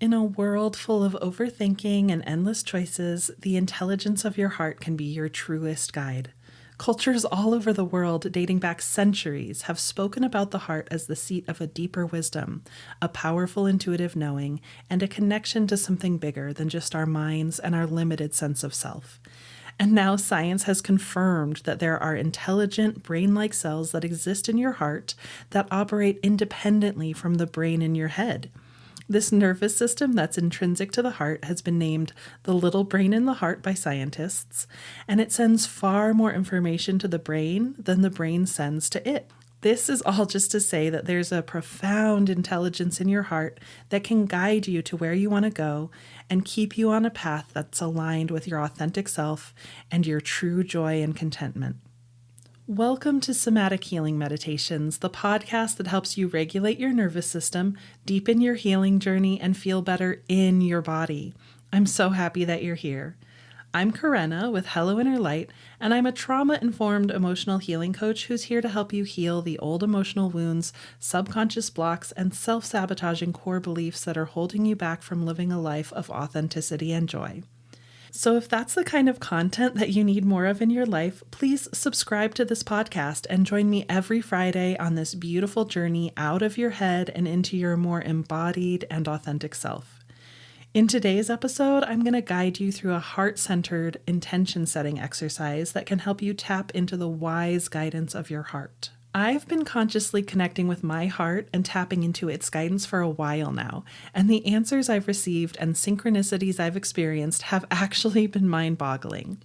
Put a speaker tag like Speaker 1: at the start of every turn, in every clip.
Speaker 1: In a world full of overthinking and endless choices, the intelligence of your heart can be your truest guide. Cultures all over the world, dating back centuries, have spoken about the heart as the seat of a deeper wisdom, a powerful intuitive knowing, and a connection to something bigger than just our minds and our limited sense of self. And now science has confirmed that there are intelligent brain-like cells that exist in your heart that operate independently from the brain in your head. This nervous system that's intrinsic to the heart has been named the little brain in the heart by scientists, and it sends far more information to the brain than the brain sends to it. This is all just to say that there's a profound intelligence in your heart that can guide you to where you want to go and keep you on a path that's aligned with your authentic self and your true joy and contentment. Welcome to Somatic Healing Meditations, the podcast that helps you regulate your nervous system, deepen your healing journey, and feel better in your body. I'm so happy that you're here. I'm Karena with Hello Inner Light, and I'm a trauma-informed emotional healing coach who's here to help you heal the old emotional wounds, subconscious blocks, and self-sabotaging core beliefs that are holding you back from living a life of authenticity and joy. So if that's the kind of content that you need more of in your life, please subscribe to this podcast and join me every Friday on this beautiful journey out of your head and into your more embodied and authentic self. In today's episode, I'm going to guide you through a heart-centered intention setting exercise that can help you tap into the wise guidance of your heart. I've been consciously connecting with my heart and tapping into its guidance for a while now, and the answers I've received and synchronicities I've experienced have actually been mind-boggling.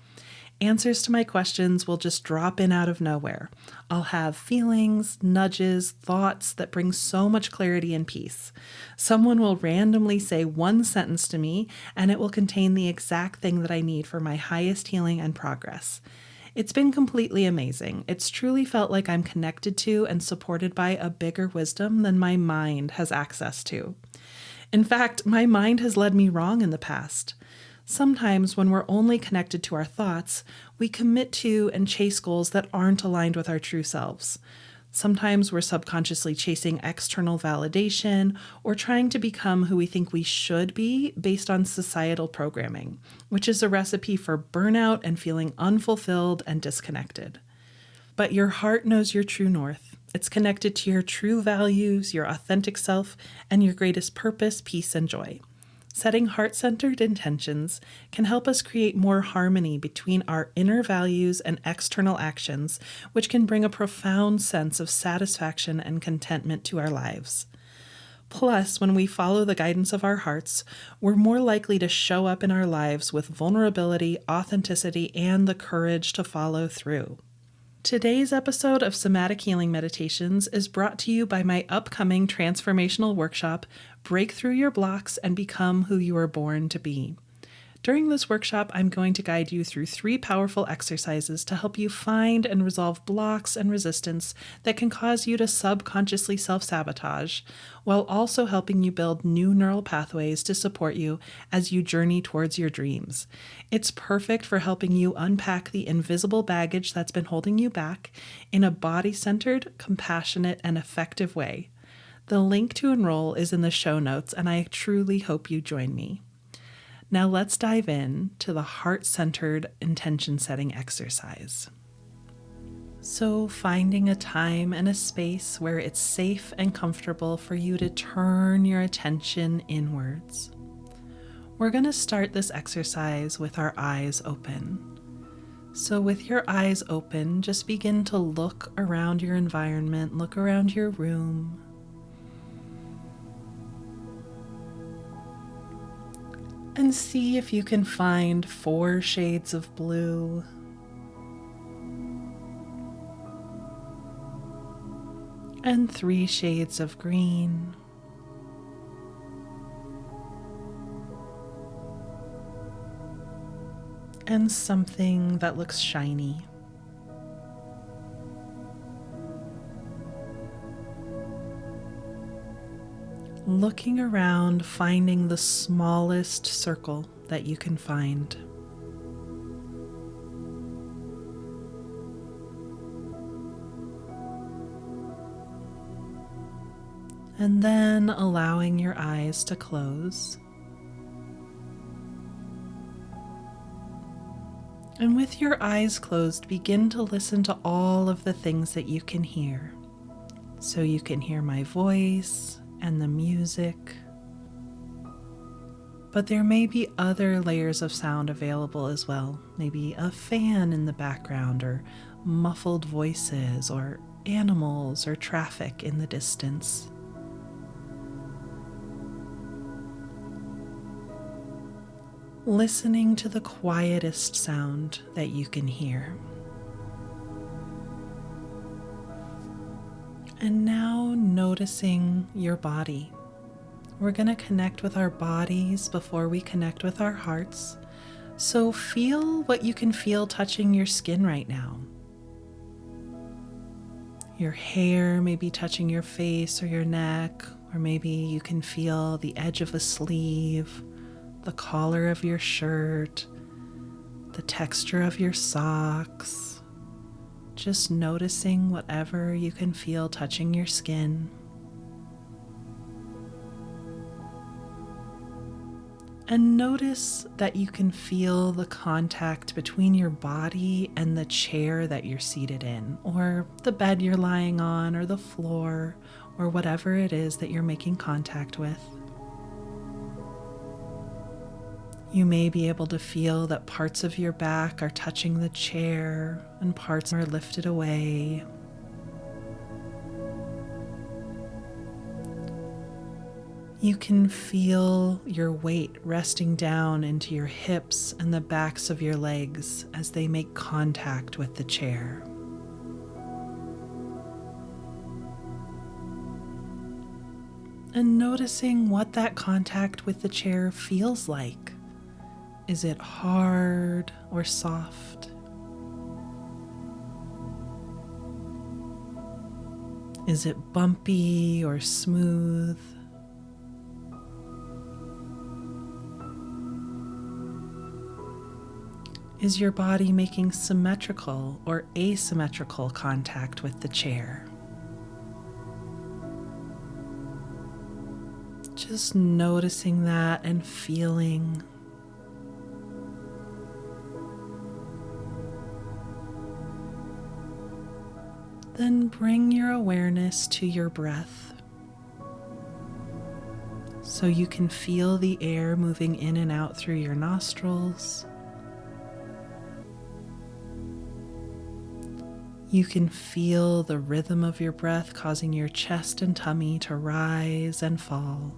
Speaker 1: Answers to my questions will just drop in out of nowhere. I'll have feelings, nudges, thoughts that bring so much clarity and peace. Someone will randomly say one sentence to me, and it will contain the exact thing that I need for my highest healing and progress. It's been completely amazing. It's truly felt like I'm connected to and supported by a bigger wisdom than my mind has access to. In fact, my mind has led me wrong in the past. Sometimes when we're only connected to our thoughts, we commit to and chase goals that aren't aligned with our true selves. Sometimes we're subconsciously chasing external validation or trying to become who we think we should be based on societal programming, which is a recipe for burnout and feeling unfulfilled and disconnected. But your heart knows your true north. It's connected to your true values, your authentic self, and your greatest purpose, peace, and joy. Setting heart-centered intentions can help us create more harmony between our inner values and external actions, which can bring a profound sense of satisfaction and contentment to our lives. Plus, when we follow the guidance of our hearts, we're more likely to show up in our lives with vulnerability, authenticity, and the courage to follow through. Today's episode of Somatic Healing Meditations is brought to you by my upcoming transformational workshop, Break Through Your Blocks and Become Who You Were Born to Be. During this workshop, I'm going to guide you through 3 powerful exercises to help you find and resolve blocks and resistance that can cause you to subconsciously self-sabotage, while also helping you build new neural pathways to support you as you journey towards your dreams. It's perfect for helping you unpack the invisible baggage that's been holding you back in a body-centered, compassionate, and effective way. The link to enroll is in the show notes, and I truly hope you join me. Now let's dive in to the heart-centered intention setting exercise. So finding a time and a space where it's safe and comfortable for you to turn your attention inwards. We're going to start this exercise with our eyes open. So with your eyes open, just begin to look around your environment, look around your room. And see if you can find 4 shades of blue, and 3 shades of green, and something that looks shiny. Looking around, finding the smallest circle that you can find. And then allowing your eyes to close And with your eyes closed, begin to listen to all of the things that you can hear. So you can hear my voice and the music. But there may be other layers of sound available as well. Maybe a fan in the background, or muffled voices, or animals, or traffic in the distance. Listening to the quietest sound that you can hear. And now noticing your body. We're going to connect with our bodies before we connect with our hearts. So feel what you can feel touching your skin right now. Your hair may be touching your face or your neck, or maybe you can feel the edge of a sleeve, the collar of your shirt, the texture of your socks. Just noticing whatever you can feel touching your skin. And notice that you can feel the contact between your body and the chair that you're seated in, or the bed you're lying on, or the floor, or whatever it is that you're making contact with. You may be able to feel that parts of your back are touching the chair and parts are lifted away. You can feel your weight resting down into your hips and the backs of your legs as they make contact with the chair. And noticing what that contact with the chair feels like. Is it hard or soft? Is it bumpy or smooth? Is your body making symmetrical or asymmetrical contact with the chair? Just noticing that and feeling. Then bring your awareness to your breath. So you can feel the air moving in and out through your nostrils. You can feel the rhythm of your breath causing your chest and tummy to rise and fall.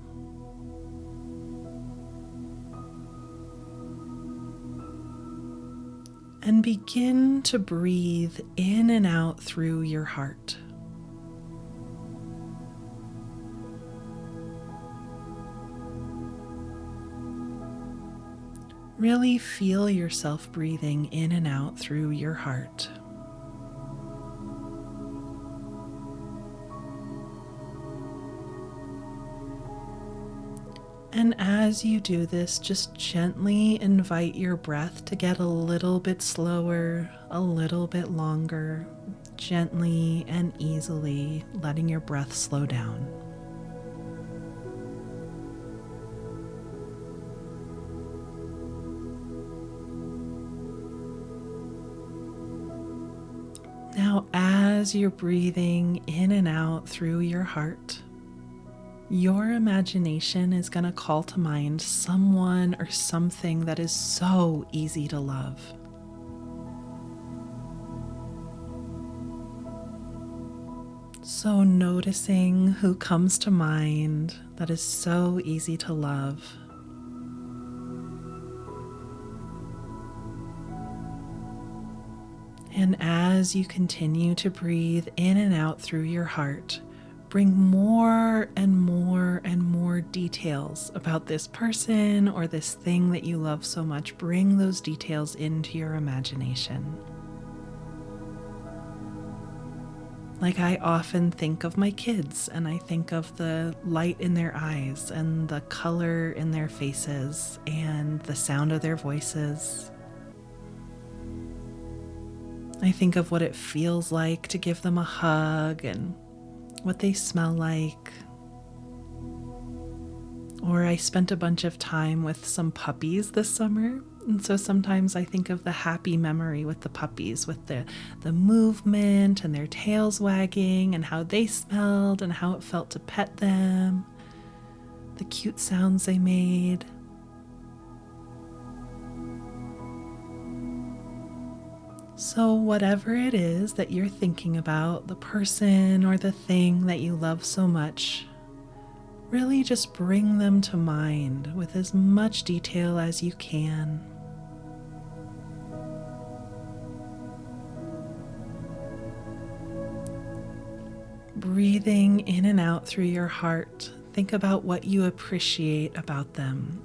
Speaker 1: And begin to breathe in and out through your heart. Really feel yourself breathing in and out through your heart. And as you do this, just gently invite your breath to get a little bit slower, a little bit longer, gently and easily letting your breath slow down. Now, as you're breathing in and out through your heart, your imagination is going to call to mind someone or something that is so easy to love. So noticing who comes to mind that is so easy to love. And as you continue to breathe in and out through your heart, bring more and more and more details about this person or this thing that you love so much. Bring those details into your imagination. Like, I often think of my kids, and I think of the light in their eyes and the color in their faces and the sound of their voices. I think of what it feels like to give them a hug and what they smell like. Or I spent a bunch of time with some puppies this summer, And so sometimes I think of the happy memory with the puppies, with the movement and their tails wagging and how they smelled and how it felt to pet them, the cute sounds they made. So whatever it is that you're thinking about, the person or the thing that you love so much, really just bring them to mind with as much detail as you can. Breathing in and out through your heart, think about what you appreciate about them.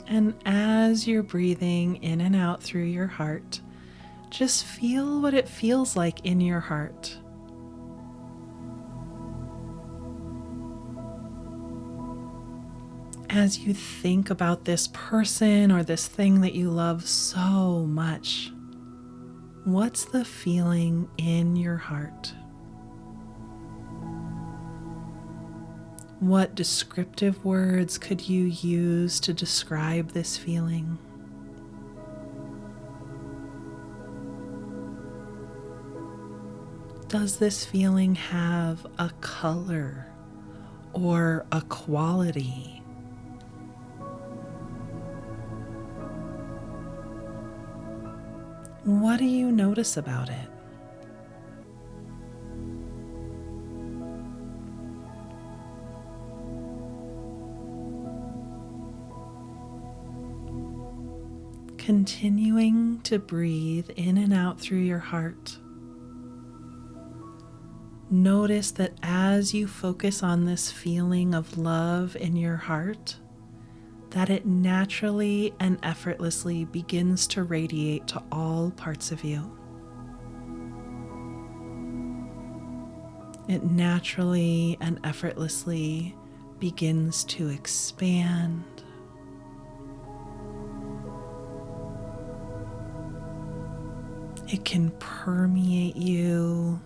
Speaker 1: And as you're breathing in and out through your heart, just feel what it feels like in your heart. As you think about this person or this thing that you love so much, what's the feeling in your heart? What descriptive words could you use to describe this feeling? Does this feeling have a color or a quality? What do you notice about it? Continuing to breathe in and out through your heart. Notice that as you focus on this feeling of love in your heart, that it naturally and effortlessly begins to radiate to all parts of you. It naturally and effortlessly begins to expand. It can permeate you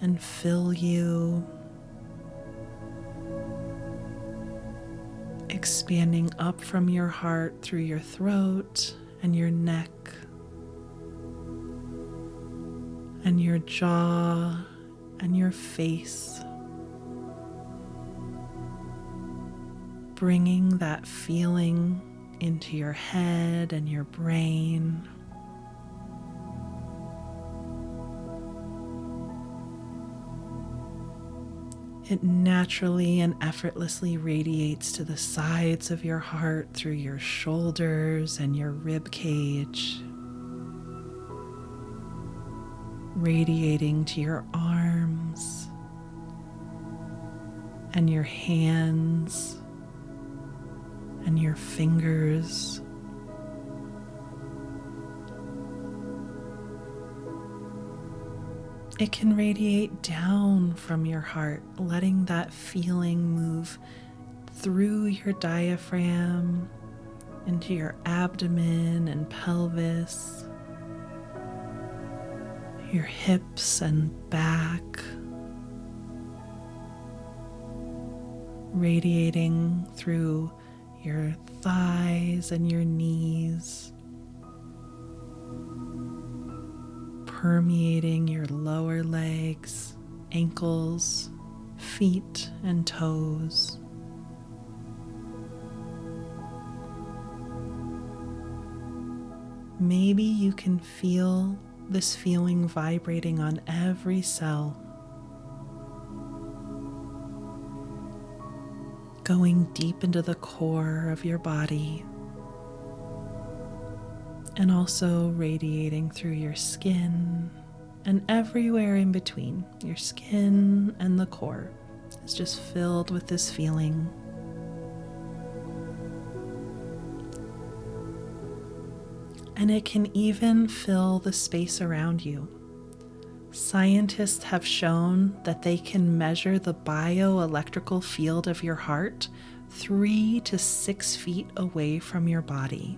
Speaker 1: and fill you, expanding up from your heart through your throat and your neck and your jaw and your face, bringing that feeling into your head and your brain. It naturally and effortlessly radiates to the sides of your heart through your shoulders and your rib cage, radiating to your arms and your hands and your fingers. It can radiate down from your heart, letting that feeling move through your diaphragm into your abdomen and pelvis, your hips and back, radiating through your thighs and your knees, permeating your lower legs, ankles, feet, and toes. Maybe you can feel this feeling vibrating on every cell, going deep into the core of your body, and also radiating through your skin and everywhere in between. Your skin and the core is just filled with this feeling. And it can even fill the space around you. Scientists have shown that they can measure the bioelectrical field of your heart 3 to 6 feet away from your body.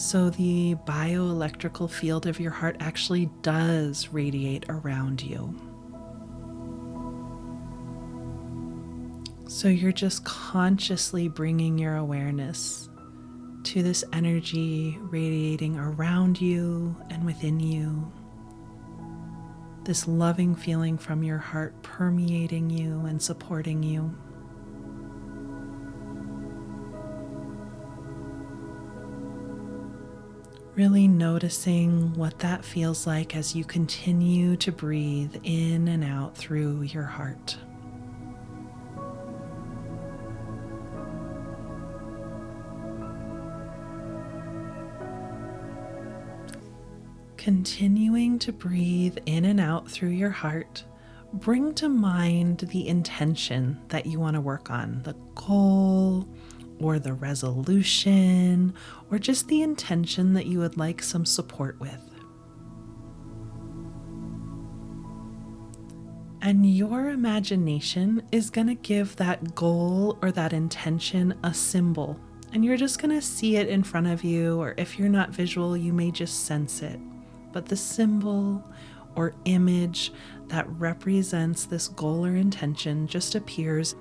Speaker 1: So the bioelectrical field of your heart actually does radiate around you. So you're just consciously bringing your awareness to this energy radiating around you and within you. This loving feeling from your heart permeating you and supporting you. Really noticing what that feels like as you continue to breathe in and out through your heart. Continuing to breathe in and out through your heart, bring to mind the intention that you want to work on, the goal or the resolution, or just the intention that you would like some support with. And your imagination is going to give that goal or that intention a symbol. And you're just going to see it in front of you, or if you're not visual, you may just sense it. But the symbol or image that represents this goal or intention just appears.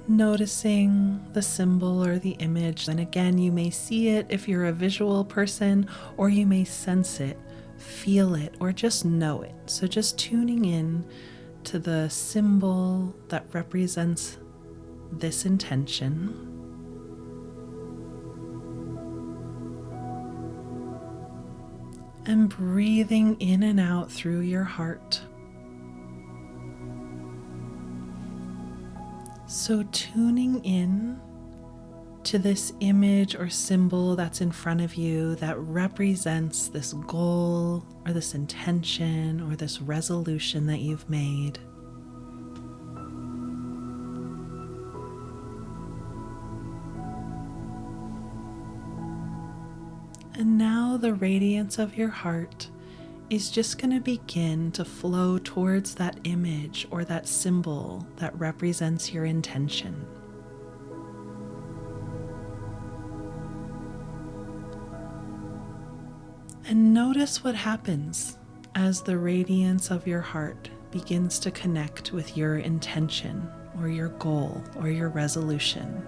Speaker 1: Noticing the symbol or the image, and again, you may see it if you're a visual person, or you may sense it, feel it, or just know it. So just tuning in to the symbol that represents this intention. And breathing in and out through your heart. So tuning in to this image or symbol that's in front of you that represents this goal or this intention or this resolution that you've made. And now the radiance of your heart is just going to begin to flow towards that image or that symbol that represents your intention. And notice what happens as the radiance of your heart begins to connect with your intention or your goal or your resolution.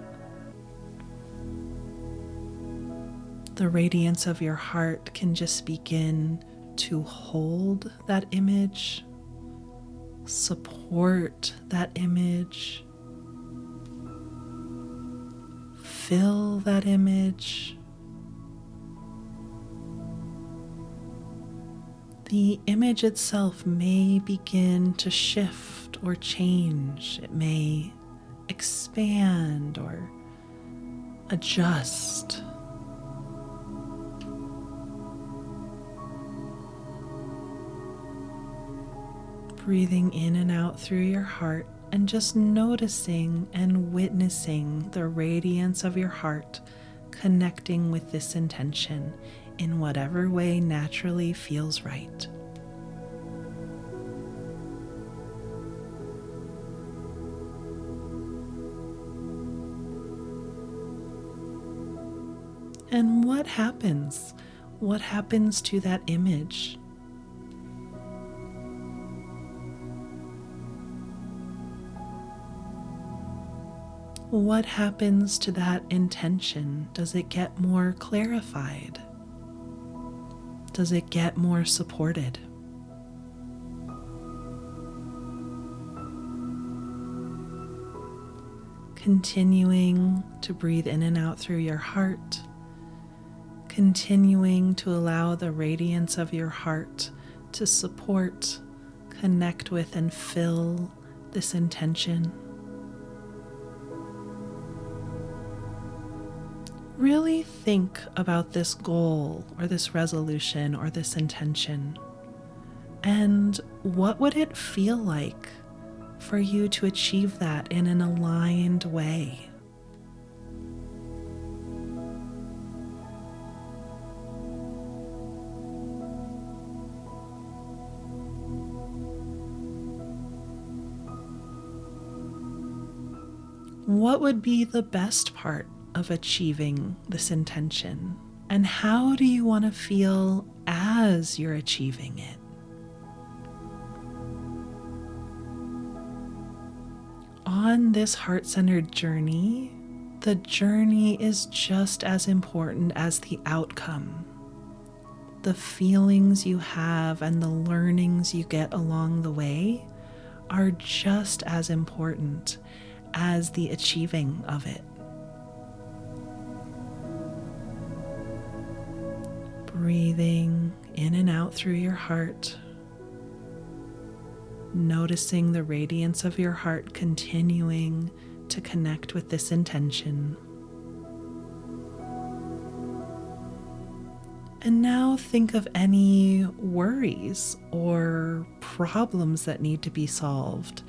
Speaker 1: The radiance of your heart can just begin to hold that image, support that image, fill that image. The image itself may begin to shift or change. It may expand or adjust. Breathing in and out through your heart and just noticing and witnessing the radiance of your heart connecting with this intention in whatever way naturally feels right. And what happens? What happens to that image? What happens to that intention? Does it get more clarified? Does it get more supported? Continuing to breathe in and out through your heart, continuing to allow the radiance of your heart to support, connect with, and fill this intention. Really think about this goal or this resolution or this intention. And what would it feel like for you to achieve that in an aligned way? What would be the best part of achieving this intention? And how do you want to feel as you're achieving it? On this heart-centered journey, the journey is just as important as the outcome. The feelings you have and the learnings you get along the way are just as important as the achieving of it. Breathing in and out through your heart, noticing the radiance of your heart continuing to connect with this intention. And now think of any worries or problems that need to be solved,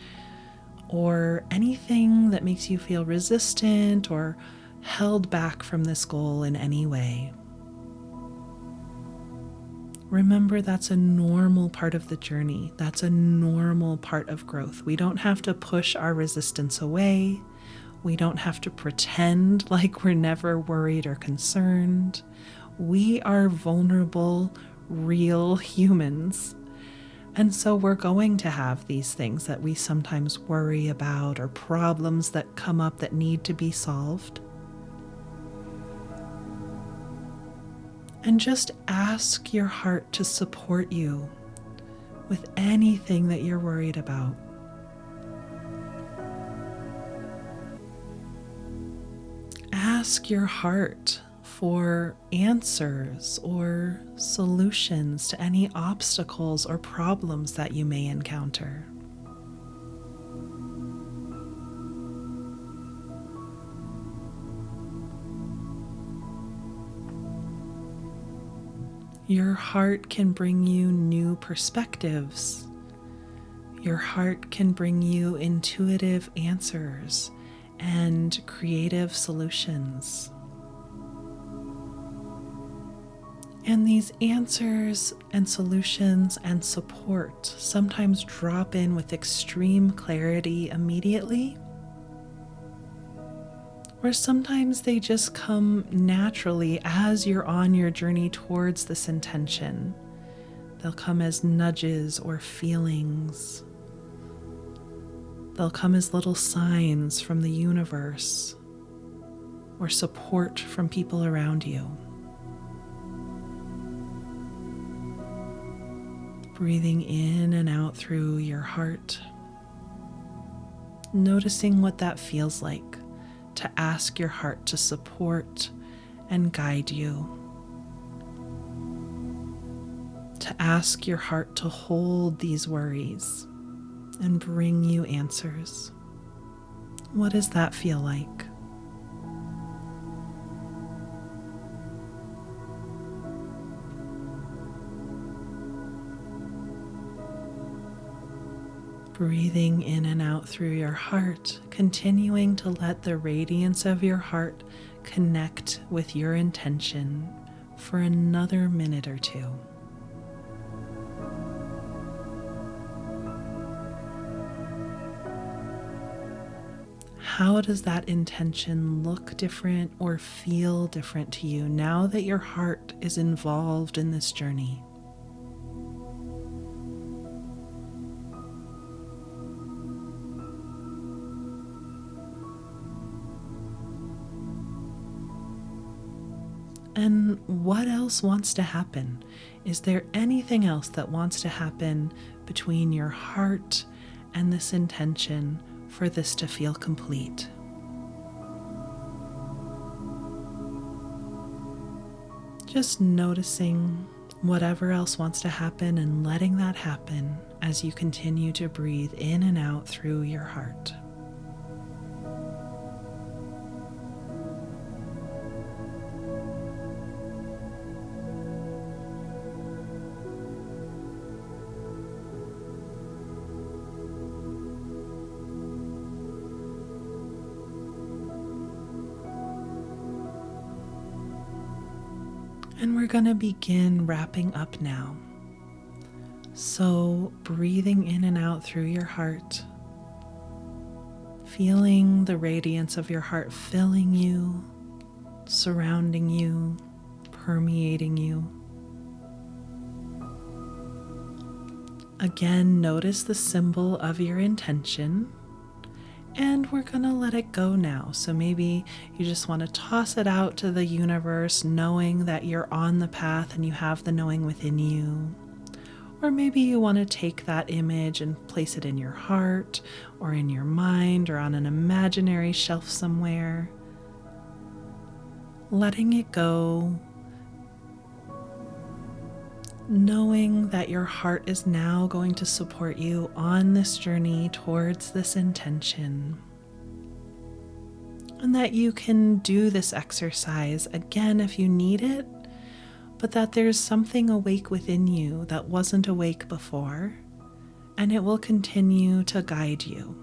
Speaker 1: or anything that makes you feel resistant or held back from this goal in any way. Remember, that's a normal part of the journey. That's a normal part of growth. We don't have to push our resistance away. We don't have to pretend like we're never worried or concerned. We are vulnerable, real humans. And so we're going to have these things that we sometimes worry about, or problems that come up that need to be solved. And just ask your heart to support you with anything that you're worried about. Ask your heart for answers or solutions to any obstacles or problems that you may encounter. Your heart can bring you new perspectives. Your heart can bring you intuitive answers and creative solutions. And these answers and solutions and support sometimes drop in with extreme clarity immediately, or sometimes they just come naturally as you're on your journey towards this intention. They'll come as nudges or feelings. They'll come as little signs from the universe or support from people around you. Breathing in and out through your heart, noticing what that feels like to ask your heart to support and guide you, to ask your heart to hold these worries and bring you answers. What does that feel like? Breathing in and out through your heart, continuing to let the radiance of your heart connect with your intention for another minute or two. How does that intention look different or feel different to you now that your heart is involved in this journey? And what else wants to happen? Is there anything else that wants to happen between your heart and this intention for this to feel complete? Just noticing whatever else wants to happen and letting that happen as you continue to breathe in and out through your heart. And we're going to begin wrapping up now. So, breathing in and out through your heart, feeling the radiance of your heart filling you, surrounding you, permeating you. Again, notice the symbol of your intention, and we're going to let it go now. So maybe you just want to toss it out to the universe, knowing that you're on the path and you have the knowing within you. Or maybe you want to take that image and place it in your heart or in your mind or on an imaginary shelf somewhere. Letting it go, knowing that your heart is now going to support you on this journey towards this intention, and that you can do this exercise again if you need it, but that there's something awake within you that wasn't awake before, and it will continue to guide you.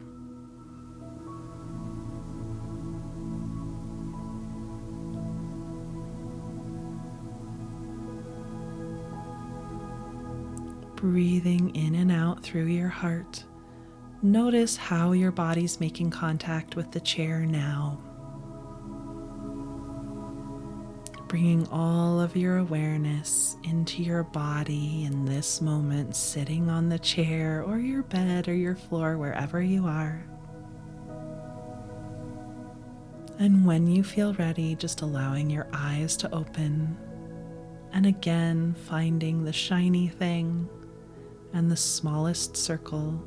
Speaker 1: Breathing in and out through your heart. Notice how your body's making contact with the chair now. Bringing all of your awareness into your body in this moment, sitting on the chair or your bed or your floor, wherever you are. And when you feel ready, just allowing your eyes to open. And again, finding the shiny thing and the smallest circle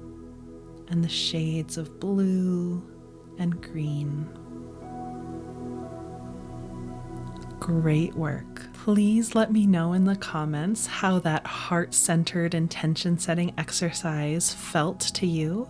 Speaker 1: and the shades of blue and green. Great work. Please let me know in the comments how that heart-centered intention setting exercise felt to you.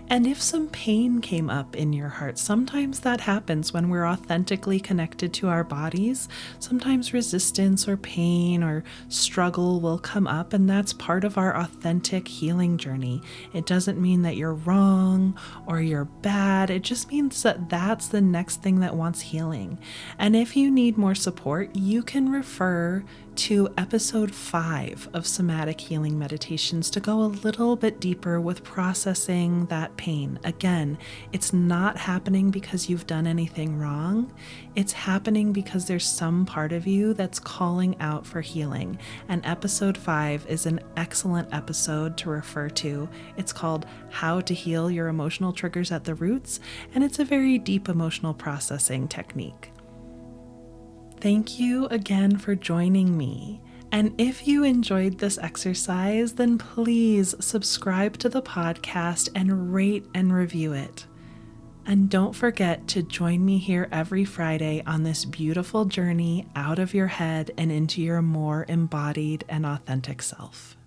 Speaker 1: And if some pain came up in your heart, sometimes that happens when we're authentically connected to our bodies. Sometimes resistance or pain or struggle will come up, and that's part of our authentic healing journey. It doesn't mean that you're wrong or you're bad. It just means that that's the next thing that wants healing. And if you need more support, you can refer to episode 5 of Somatic Healing Meditations to go a little bit deeper with processing that pain. Again, it's not happening because you've done anything wrong. It's happening because there's some part of you that's calling out for healing. And episode 5 is an excellent episode to refer to. It's called How to Heal Your Emotional Triggers at the Roots, and it's a very deep emotional processing technique. Thank you again for joining me. And if you enjoyed this exercise, then please subscribe to the podcast and rate and review it. And don't forget to join me here every Friday on this beautiful journey out of your head and into your more embodied and authentic self.